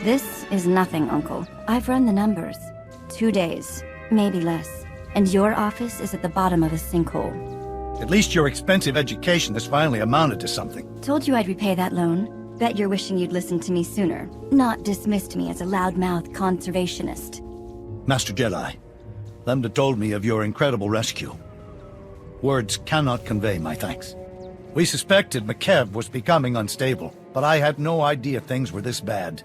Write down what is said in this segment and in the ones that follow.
This is nothing, Uncle. I've run the numbers. 2 days, maybe less. And your office is at the bottom of a sinkhole. At least your expensive education has finally amounted to something. Told you I'd repay that loan. Bet you're wishing you'd listened to me sooner. Not dismissed me as a loudmouth conservationist. Master Jedi, Lambda told me of your incredible rescue. Words cannot convey my thanks. We suspected Makeb was becoming unstable, but I had no idea things were this bad.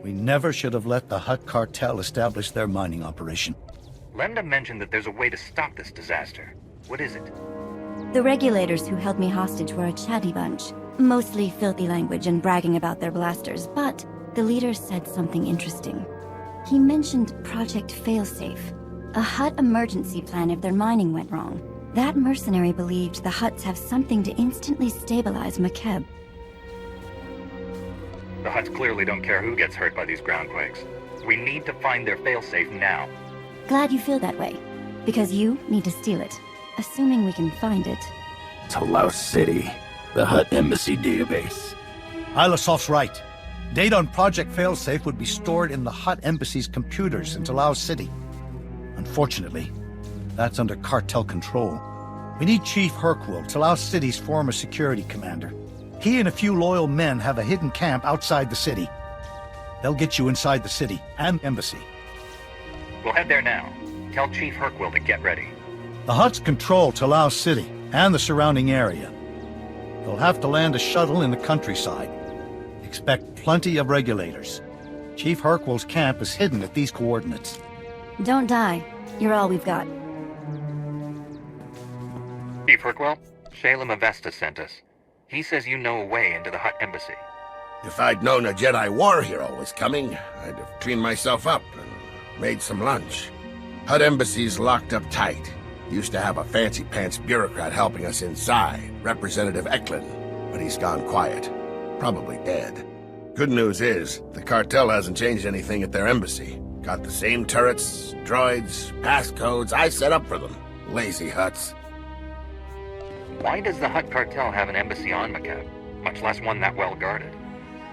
We never should have let the Hutt cartel establish their mining operation. Lambda mentioned that there's a way to stop this disaster. What is it? The regulators who held me hostage were a chatty bunch. Mostly filthy language and bragging about their blasters, but the leader said something interesting. He mentioned Project Failsafe, a Hutt emergency plan if their mining went wrong. That mercenary believed the Hutts have something to instantly stabilize Makeb. The Hutts clearly don't care who gets hurt by these groundquakes. We need to find their failsafe now. Glad you feel that way, because you need to steal it, assuming we can find it. Talos City, the Hutt Embassy database. Ilasof's right. Data on Project Failsafe would be stored in the Hutt Embassy's computers in Talos City. Unfortunately, that's under cartel control. We need Chief Hercule, Talos City's former security commander. He and a few loyal men have a hidden camp outside the city. They'll get you inside the city and embassy. We'll head there now. Tell Chief Hercule to get ready. The Hutts control Talos City and the surrounding area. They'll have to land a shuttle in the countryside. Expect plenty of regulators. Chief Hercule's camp is hidden at these coordinates. Don't die. You're all we've got. Chief Hercule, Shalem Avesta sent us. He says you know a way into the Hutt Embassy. If I'd known a Jedi war hero was coming, I'd have cleaned myself up and made some lunch. Hutt Embassy's locked up tight. Used to have a fancy-pants bureaucrat helping us inside, Representative Eklund, but he's gone quiet. Probably dead. Good news is, the cartel hasn't changed anything at their embassy. Got the same turrets, droids, passcodes I set up for them. Lazy Hutts. Why does the Hutt cartel have an embassy on Makeb, much less one that well guarded?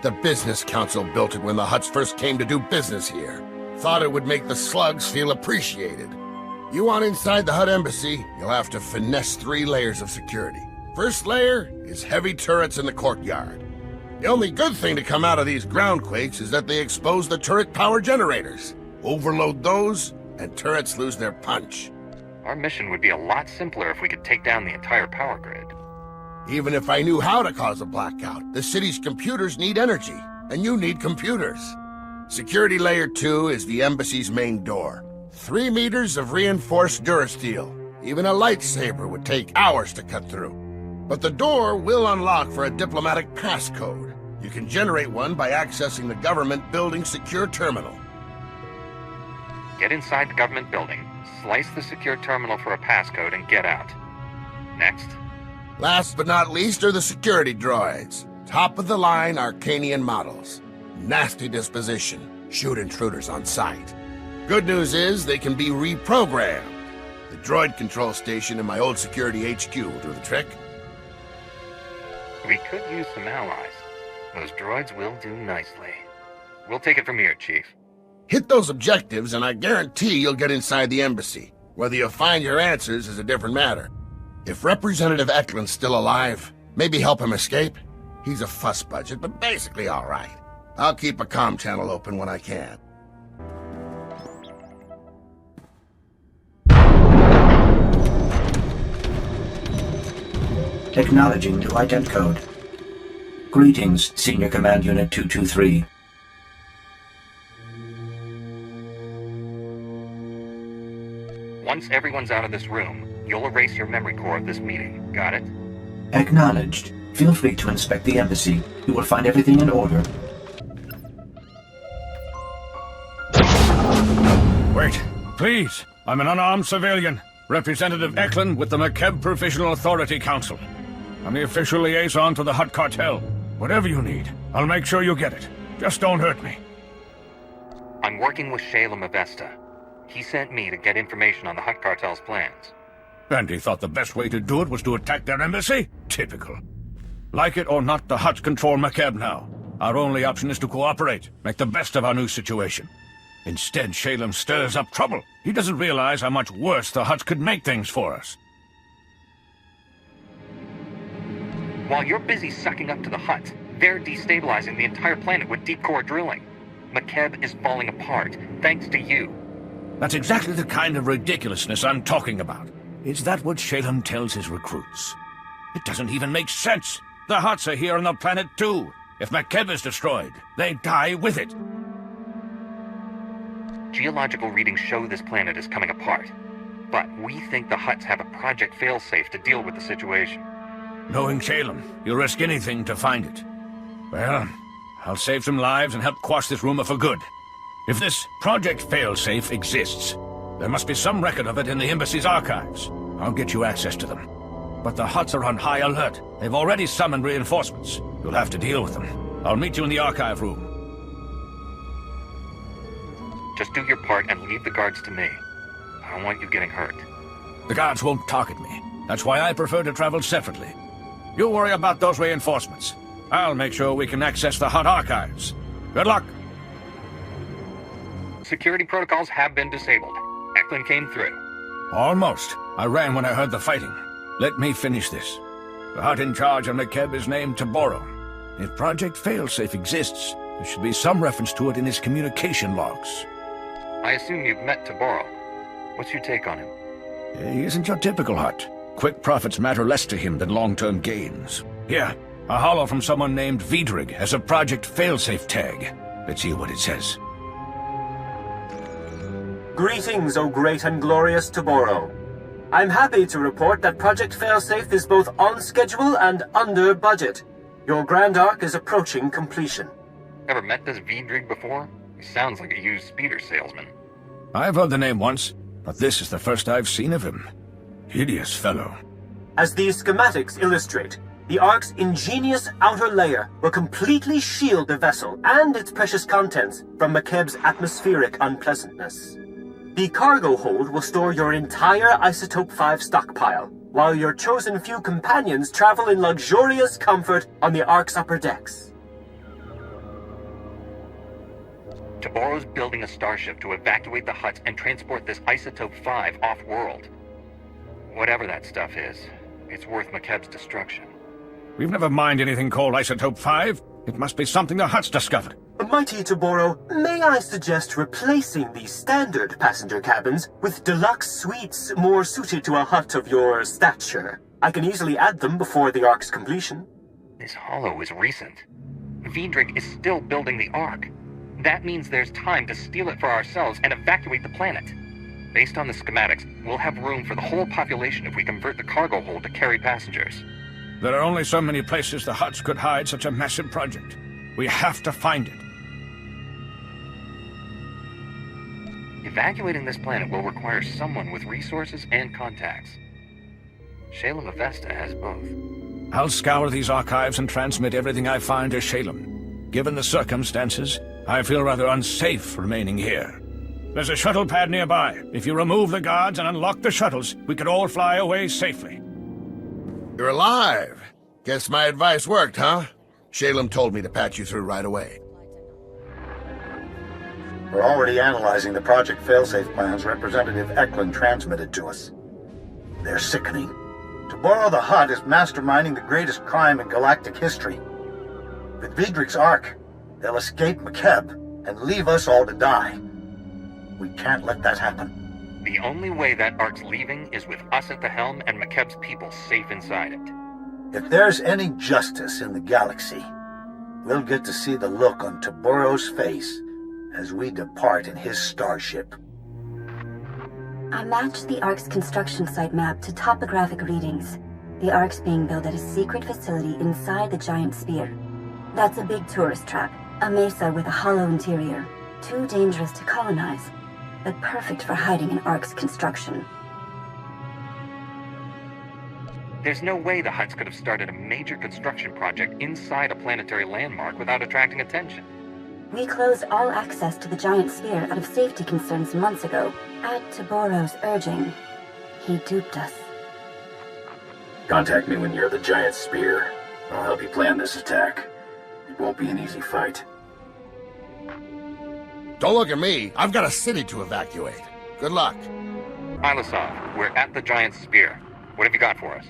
The Business Council built it when the Hutts first came to do business here. Thought it would make the slugs feel appreciated. You want inside the Hutt Embassy, you'll have to finesse 3 layers of security. First layer is heavy turrets in the courtyard. The only good thing to come out of these groundquakes is that they expose the turret power generators. Overload those, and turrets lose their punch. Our mission would be a lot simpler if we could take down the entire power grid. Even if I knew how to cause a blackout, the city's computers need energy, and you need computers. Security Layer 2 is the embassy's main door. 3 meters of reinforced durasteel. Even a lightsaber would take hours to cut through. But the door will unlock for a diplomatic passcode. You can generate one by accessing the government building secure terminal. Get inside the government building, slice the secure terminal for a passcode, and get out. Next. Last but not least are the security droids. Top-of-the-line Arcanian models. Nasty disposition. Shoot intruders on sight. Good news is they can be reprogrammed. The droid control station in my old security HQ will do the trick. We could use some allies. Those droids will do nicely. We'll take it from here, Chief. Hit those objectives and I guarantee you'll get inside the embassy. Whether you find your answers is a different matter. If Representative Eklund's still alive, maybe help him escape. He's a fuss budget, but basically all right. I'll keep a comm channel open when I can. Acknowledging new ident code. Greetings, Senior Command Unit 223. Once everyone's out of this room, you'll erase your memory core of this meeting. Got it? Acknowledged. Feel free to inspect the embassy. You will find everything in order. Wait, please. I'm an unarmed civilian. Representative Eklund with the Makeb Provisional Authority Council. I'm the official liaison to the Hutt cartel. Whatever you need, I'll make sure you get it. Just don't hurt me. I'm working with Shalem Avesta. He sent me to get information on the Hutt cartel's plans. And he thought the best way to do it was to attack their embassy? Typical. Like it or not, the Hutts control Makeb now. Our only option is to cooperate, make the best of our new situation. Instead, Shalem stirs up trouble. He doesn't realize how much worse the Hutts could make things for us. While you're busy sucking up to the Hutts, they're destabilizing the entire planet with deep core drilling. Makeb is falling apart, thanks to you. That's exactly the kind of ridiculousness I'm talking about. Is that what Shalem tells his recruits? It doesn't even make sense. The Hutts are here on the planet too. If Makeb is destroyed, they die with it. Geological readings show this planet is coming apart. But we think the Hutts have a Project Failsafe to deal with the situation. Knowing Shalem, you'll risk anything to find it. Well, I'll save some lives and help quash this rumor for good. If this Project Failsafe exists, there must be some record of it in the Embassy's archives. I'll get you access to them. But the Hutts are on high alert. They've already summoned reinforcements. You'll have to deal with them. I'll meet you in the archive room. Just do your part and leave the guards to me. I don't want you getting hurt. The guards won't target me. That's why I prefer to travel separately. You worry about those reinforcements. I'll make sure we can access the Hutt archives. Good luck. Security protocols have been disabled. Eklund came through. Almost. I ran when I heard the fighting. Let me finish this. The Hutt in charge of Makeb is named Taboro. If Project Failsafe exists, there should be some reference to it in his communication logs. I assume you've met Taboro. What's your take on him? He isn't your typical Hutt. Quick profits matter less to him than long-term gains. Here, a hollow from someone named Vidrig has a Project Failsafe tag. Let's see what it says. Greetings, O great and glorious Taboro. I'm happy to report that Project Failsafe is both on schedule and under budget. Your Grand Arc is approaching completion. Ever met this Vidrig before? He sounds like a used speeder salesman. I've heard the name once, but this is the first I've seen of him. Hideous fellow. As these schematics illustrate, the Ark's ingenious outer layer will completely shield the vessel and its precious contents from Makeb's atmospheric unpleasantness. The cargo hold will store your entire Isotope 5 stockpile, while your chosen few companions travel in luxurious comfort on the Ark's upper decks. Taboro's building a starship to evacuate the Hutts and transport this Isotope 5 off-world. Whatever that stuff is, it's worth Makeb's destruction. We've never mined anything called Isotope 5. It must be something the Hutts discovered. Mighty Taboro, may I suggest replacing the standard passenger cabins with deluxe suites more suited to a Hutt of your stature? I can easily add them before the Ark's completion. This hollow is recent. Vidrig is still building the Ark. That means there's time to steal it for ourselves and evacuate the planet. Based on the schematics, we'll have room for the whole population if we convert the cargo hold to carry passengers. There are only so many places the Hutts could hide such a massive project. We have to find it. Evacuating this planet will require someone with resources and contacts. Shalem Avesta has both. I'll scour these archives and transmit everything I find to Shalem. Given the circumstances, I feel rather unsafe remaining here. There's a shuttle pad nearby. If you remove the guards and unlock the shuttles, we could all fly away safely. You're alive. Guess my advice worked, huh? Shalem told me to patch you through right away. We're already analyzing the Project Failsafe plans Representative Eklund transmitted to us. They're sickening. Taboro the Hutt is masterminding the greatest crime in galactic history. With Vidrig's Ark, they'll escape Makeb and leave us all to die. We can't let that happen. The only way that Ark's leaving is with us at the helm and Makeb's people safe inside it. If there's any justice in the galaxy, we'll get to see the look on Taboro's face as we depart in his starship. I matched the Ark's construction site map to topographic readings. The Ark's being built at a secret facility inside the giant sphere. That's a big tourist trap, a mesa with a hollow interior. Too dangerous to colonize, but perfect for hiding an Ark's construction. There's no way the Hutts could have started a major construction project inside a planetary landmark without attracting attention. We closed all access to the giant sphere out of safety concerns months ago. At Taboro's urging, he duped us. Contact me when you're at the giant sphere. I'll help you plan this attack. won't be an easy fight. Don't look at me. I've got a city to evacuate. Good luck. Failsafe, we're at the giant spear. What have you got for us?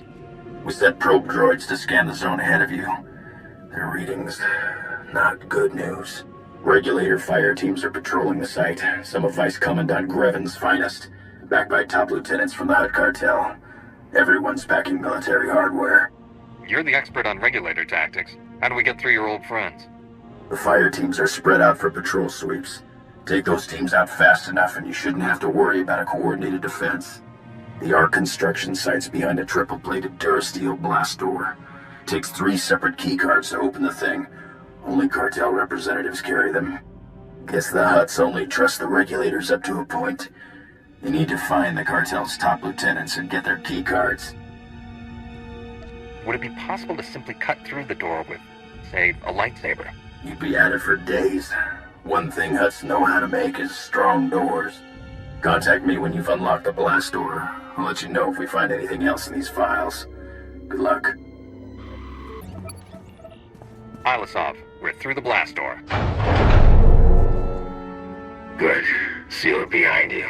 We sent probe droids to scan the zone ahead of you. Their readings, not good news. Regulator fire teams are patrolling the site, some of Vice Commandant Greven's finest, backed by top lieutenants from the Hutt cartel. Everyone's packing military hardware. You're the expert on regulator tactics. How do we get through your old friends? The fire teams are spread out for patrol sweeps. Take those teams out fast enough and you shouldn't have to worry about a coordinated defense. The Ark construction site's behind a triple-plated Durasteel blast door. Takes 3 separate keycards to open the thing. Only cartel representatives carry them. Guess the Hutts only trust the regulators up to a point. They need to find the cartel's top lieutenants and get their keycards. Would it be possible to simply cut through the door with, say, a lightsaber? You'd be at it for days. One thing Hutts know how to make is strong doors. Contact me when you've unlocked the blast door. I'll let you know if we find anything else in these files. Good luck. Failsafe, we're through the blast door. Good. Seal it behind you.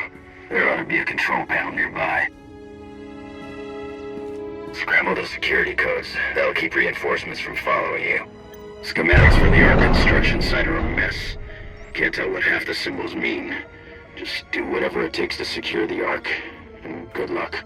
There ought to be a control panel nearby. Scramble the security codes. That'll keep reinforcements from following you. Schematics for the Ark construction site are a mess. Can't tell what half the symbols mean. Just do whatever it takes to secure the Ark, and good luck.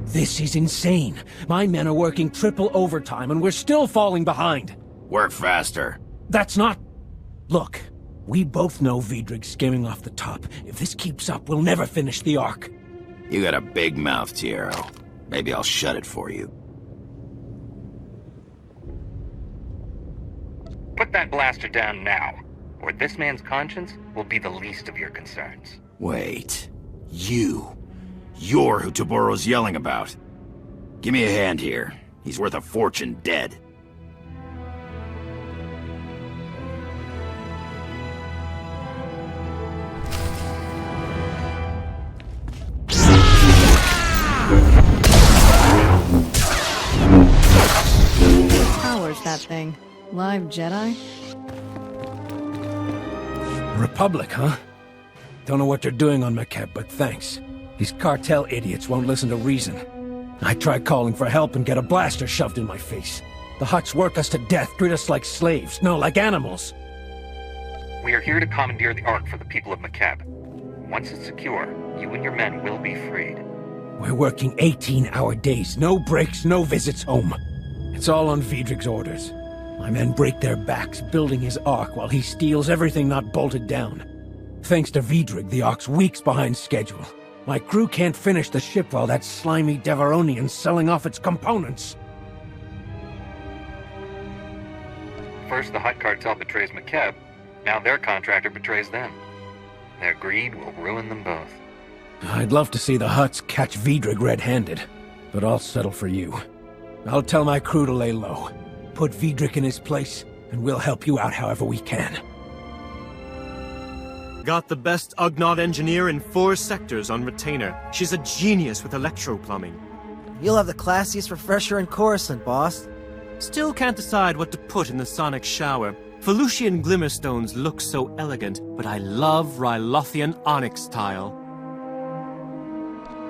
This is insane. My men are working triple overtime and we're still falling behind. Work faster. That's not... Look, we both know Vidrig's skimming off the top. If this keeps up, we'll never finish the Ark. You got a big mouth, Tiero. Maybe I'll shut it for you. Put that blaster down now, or this man's conscience will be the least of your concerns. Wait. You're who Taboro's yelling about. Give me a hand here. He's worth a fortune dead. What powers that thing? Live Jedi? Republic, huh? Don't know what they're doing on Makeb, but thanks. These cartel idiots won't listen to reason. I try calling for help and get a blaster shoved in my face. The Hutts work us to death, treat us like slaves, no, like animals. We are here to commandeer the Ark for the people of Makeb. Once it's secure, you and your men will be freed. We're working 18-hour days, no breaks, no visits home. It's all on Vidrig's orders. My men break their backs building his Ark while he steals everything not bolted down. Thanks to Vidrig, the Ark's weeks behind schedule. My crew can't finish the ship while that slimy Devaronian's selling off its components. First the Hutt cartel betrays Makeb, now their contractor betrays them. Their greed will ruin them both. I'd love to see the Hutts catch Vidrig red-handed, but I'll settle for you. I'll tell my crew to lay low. Put Vidrig in his place, and we'll help you out however we can. Got the best Ugnaught engineer in 4 sectors on retainer. She's a genius with electro-plumbing. You'll have the classiest refresher in Coruscant, boss. Still can't decide what to put in the sonic shower. Felucian Glimmerstones look so elegant, but I love Rylothian onyx tile.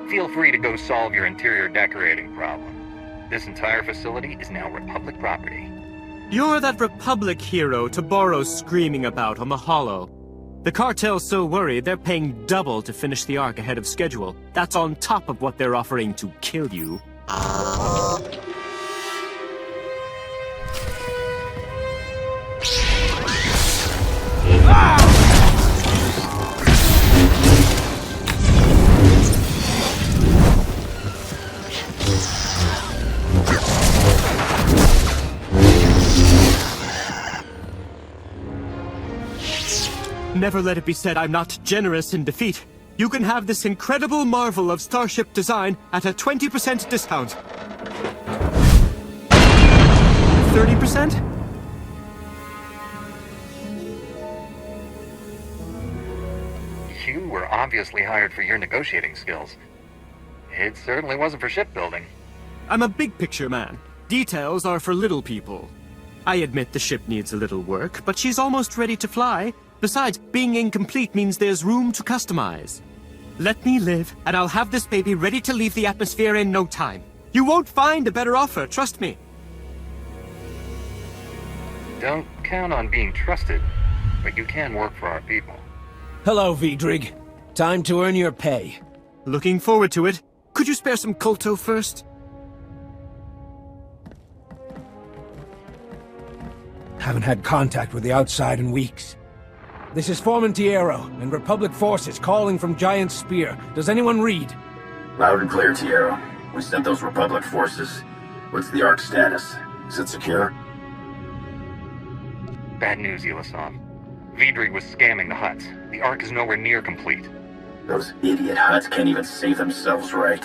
Feel free to go solve your interior decorating problem. This entire facility is now Republic property. You're that Republic hero Taboro's screaming about on the Hollow. The cartel's so worried they're paying double to finish the Ark ahead of schedule. That's on top of what they're offering to kill you. never let it be said I'm not generous in defeat. You can have this incredible marvel of starship design at a 20% discount. 30%? You were obviously hired for your negotiating skills. It certainly wasn't for shipbuilding. I'm a big picture man. Details are for little people. I admit the ship needs a little work, but she's almost ready to fly. Besides, being incomplete means there's room to customize. Let me live, and I'll have this baby ready to leave the atmosphere in no time. You won't find a better offer, trust me. Don't count on being trusted, but you can work for our people. Hello, Vidrig. Time to earn your pay. Looking forward to it. Could you spare some Kolto first? Haven't had contact with the outside in weeks. This is Foreman Tiero, and Republic forces calling from Giant Spear. Does anyone read? Loud and clear, Tiero. We sent those Republic forces. What's the Ark status? Is it secure? Bad news, Ulasov. Vidrig was scamming the Hutts. The Ark is nowhere near complete. Those idiot Hutts can't even save themselves right.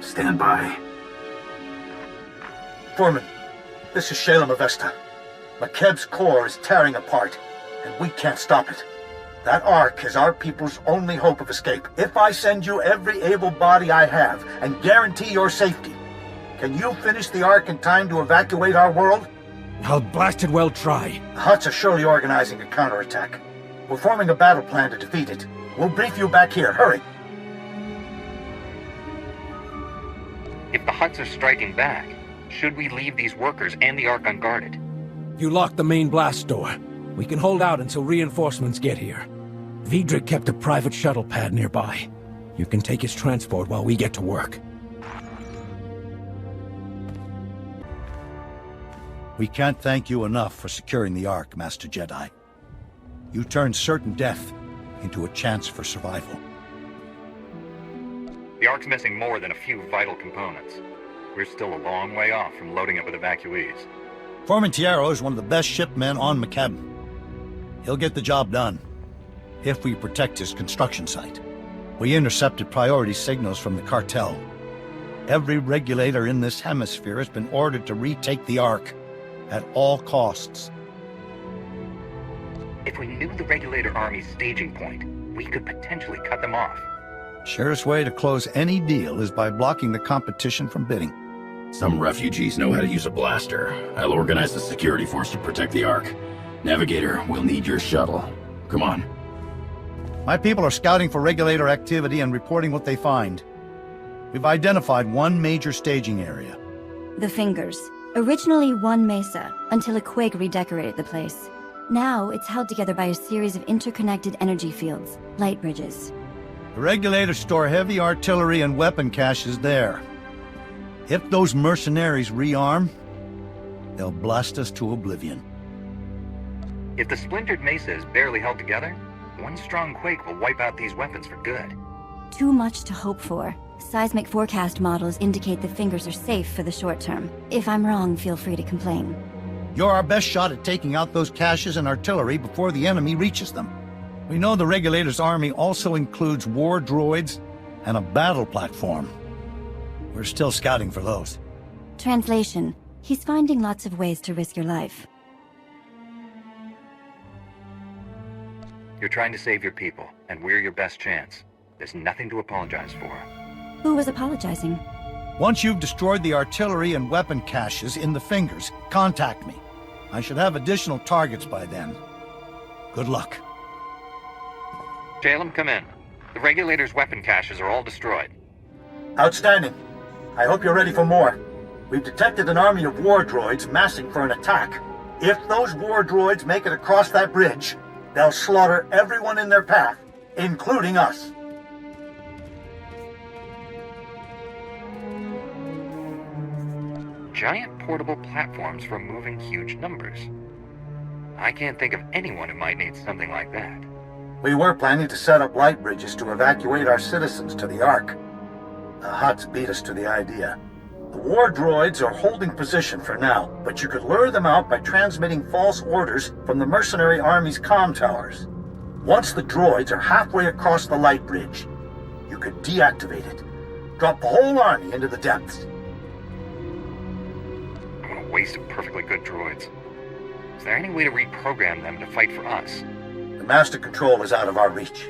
Stand by. Foreman, this is Shalem Avesta. Makeb's core is tearing apart, and we can't stop it. That Ark is our people's only hope of escape. If I send you every able body I have and guarantee your safety, can you finish the Ark in time to evacuate our world? I'll blasted well try. The Hutts are surely organizing a counterattack. We're forming a battle plan to defeat it. We'll brief you back here. Hurry. If the Hutts are striking back, should we leave these workers and the Ark unguarded? You locked the main blast door. We can hold out until reinforcements get here. Vidrig kept a private shuttle pad nearby. You can take his transport while we get to work. We can't thank you enough for securing the Ark, Master Jedi. You turned certain death into a chance for survival. The Ark's missing more than a few vital components. We're still a long way off from loading it with evacuees. Foreman Tiero is one of the best shipmen on Makeb. He'll get the job done, if we protect his construction site. We intercepted priority signals from the cartel. Every regulator in this hemisphere has been ordered to retake the Ark, at all costs. If we knew the regulator army's staging point, we could potentially cut them off. Surest way to close any deal is by blocking the competition from bidding. Some refugees know how to use a blaster. I'll organize the security force to protect the Ark. Navigator, we'll need your shuttle. Come on. My people are scouting for regulator activity and reporting what they find. We've identified one major staging area. The Fingers. Originally one mesa, until a quake redecorated the place. Now it's held together by a series of interconnected energy fields, light bridges. The regulators store heavy artillery and weapon caches there. If those mercenaries rearm, they'll blast us to oblivion. If the splintered mesa is barely held together, one strong quake will wipe out these weapons for good. Too much to hope for. Seismic forecast models indicate the Fingers are safe for the short term. If I'm wrong, feel free to complain. You're our best shot at taking out those caches and artillery before the enemy reaches them. We know the Regulator's army also includes war droids and a battle platform. We're still scouting for those. Translation. He's finding lots of ways to risk your life. You're trying to save your people, and we're your best chance. There's nothing to apologize for. Who was apologizing? Once you've destroyed the artillery and weapon caches in the Fingers, contact me. I should have additional targets by then. Good luck. Shalem, come in. The Regulator's weapon caches are all destroyed. Outstanding. I hope you're ready for more. We've detected an army of war droids massing for an attack. If those war droids make it across that bridge, they'll slaughter everyone in their path, including us. Giant portable platforms for moving huge numbers. I can't think of anyone who might need something like that. We were planning to set up light bridges to evacuate our citizens to the Ark. The Hutts beat us to the idea. The war droids are holding position for now, but you could lure them out by transmitting false orders from the mercenary army's comm towers. Once the droids are halfway across the light bridge, you can deactivate it. Drop the whole army into the depths. I want to waste perfectly good droids. Is there any way to reprogram them to fight for us? The master control is out of our reach.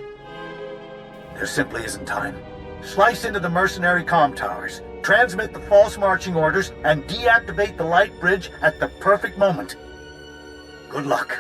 There simply isn't time. Slice into the mercenary comm towers, transmit the false marching orders, and deactivate the light bridge at the perfect moment. Good luck.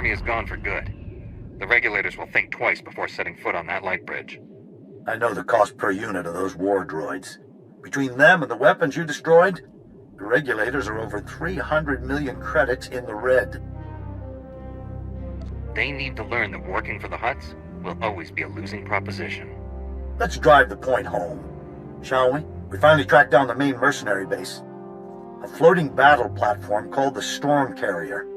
Is gone for good. The regulators will think twice before setting foot on that light bridge. I know the cost per unit of those war droids. Between them and the weapons you destroyed, the regulators are over 300 million credits in the red. They need to learn that working for the Hutts will always be a losing proposition. Let's drive the point home, shall we? We finally tracked down the main mercenary base. A floating battle platform called the Storm Carrier.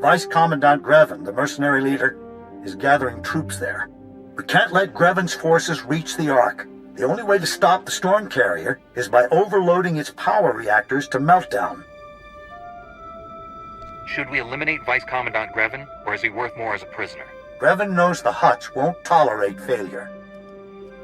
Vice Commandant Grevin, the mercenary leader, is gathering troops there. We can't let Grevin's forces reach the Ark. The only way to stop the Storm Carrier is by overloading its power reactors to meltdown. Should we eliminate Vice Commandant Grevin, or is he worth more as a prisoner? Grevin knows the Hutts won't tolerate failure.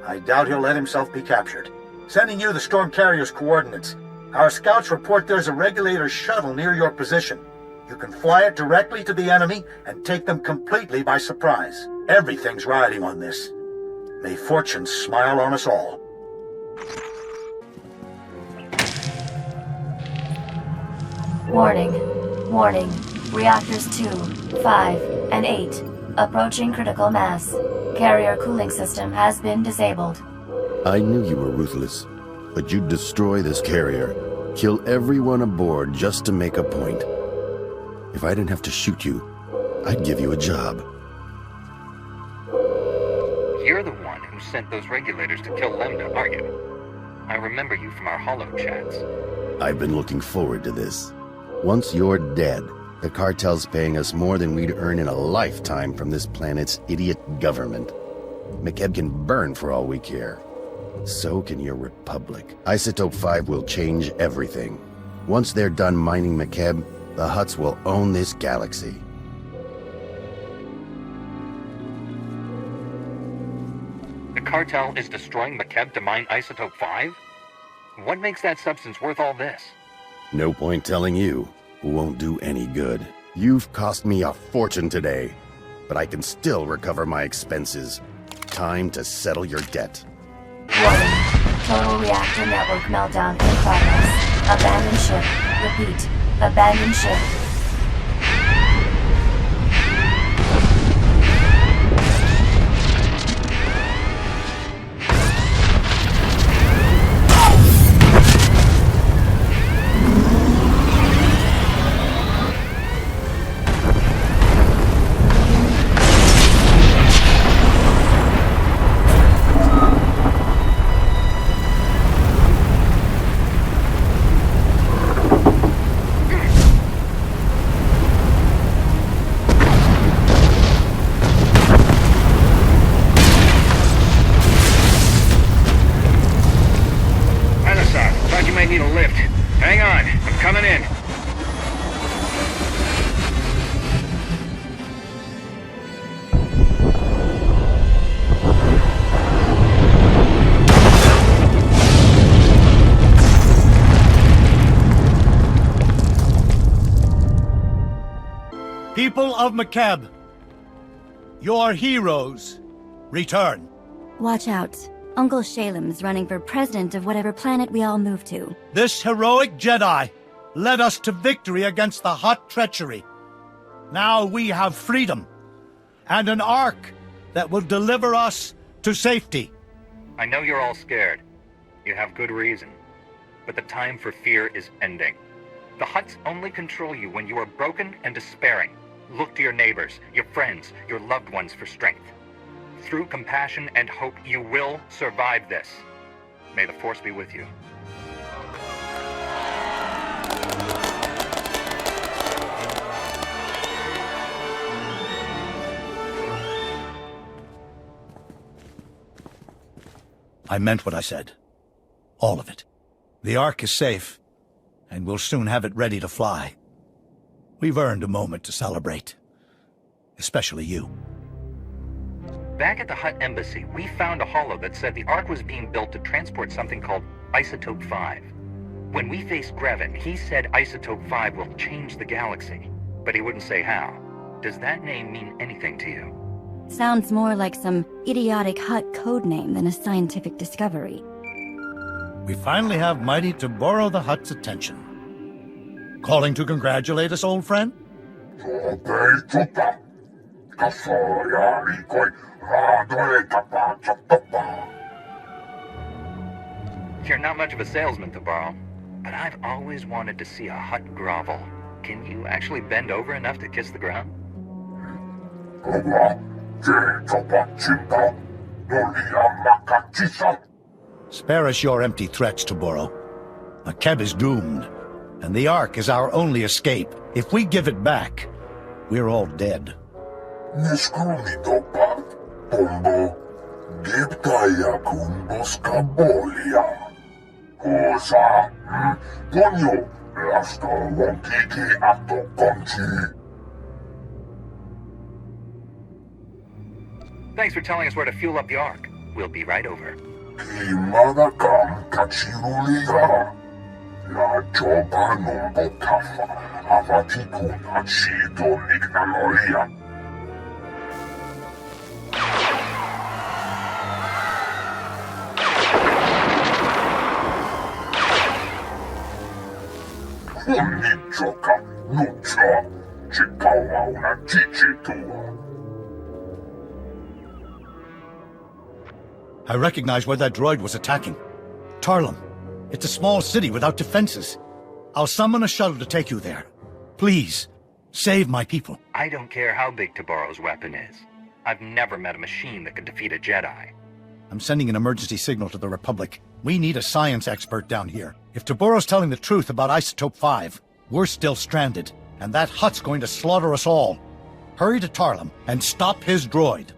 I doubt he'll let himself be captured. Sending you the Storm Carrier's coordinates. Our scouts report there's a regulator shuttle near your position. You can fly it directly to the enemy and take them completely by surprise. Everything's riding on this. May fortune smile on us all. Warning. Warning. Reactors 2, 5, and 8. Approaching critical mass. Carrier cooling system has been disabled. I knew you were ruthless, but you'd destroy this carrier. Kill everyone aboard just to make a point. If I didn't have to shoot you, I'd give you a job. You're the one who sent those regulators to kill Lambda, aren't you? I remember you from our holo chats. I've been looking forward to this. Once you're dead, the cartel's paying us more than we'd earn in a lifetime from this planet's idiot government. Makeb can burn for all we care. So can your republic. Isotope 5 will change everything. Once they're done mining Makeb, the Hutts will own this galaxy. The cartel is destroying Makeb to mine Isotope 5? What makes that substance worth all this? No point telling you. Won't do any good. You've cost me a fortune today, but I can still recover my expenses. Time to settle your debt. Warning. Total reactor network meltdown in progress. Abandon ship. Repeat. Abandon ship. People of Makeb, your heroes return. Watch out. Uncle Shalem's running for president of whatever planet we all move to. This heroic Jedi led us to victory against the Hutt treachery. Now we have freedom, and an Ark that will deliver us to safety. I know you're all scared. You have good reason. But the time for fear is ending. The Hutts only control you when you are broken and despairing. Look to your neighbors, your friends, your loved ones for strength. Through compassion and hope, you will survive this. May the Force be with you. I meant what I said. All of it. The Ark is safe, and we'll soon have it ready to fly. We've earned a moment to celebrate. Especially you. Back at the Hutt embassy, we found a holo that said the Ark was being built to transport something called Isotope 5. When we faced Grevin, he said Isotope 5 will change the galaxy, but he wouldn't say how. Does that name mean anything to you? Sounds more like some idiotic Hutt code name than a scientific discovery. We finally have mighty Taboro the Hutt's attention. Calling to congratulate us, old friend? You're not much of a salesman, Tabaro, but I've always wanted to see a Hutt grovel. Can you actually bend over enough to kiss the ground? Spare us your empty threats, Taboro. Makeb is doomed, and the Ark is our only escape. If we give it back, we're all dead. Thanks for telling us where to fuel up the Ark. We'll be right over. I recognize where that droid was attacking. Tarlum. It's a small city without defenses. I'll summon a shuttle to take you there. Please, save my people. I don't care how big Tabaro's weapon is. I've never met a machine that could defeat a Jedi. I'm sending an emergency signal to the Republic. We need a science expert down here. If Tabaro's telling the truth about Isotope 5, we're still stranded, and that Hutt's going to slaughter us all. Hurry to Tarlum and stop his droid.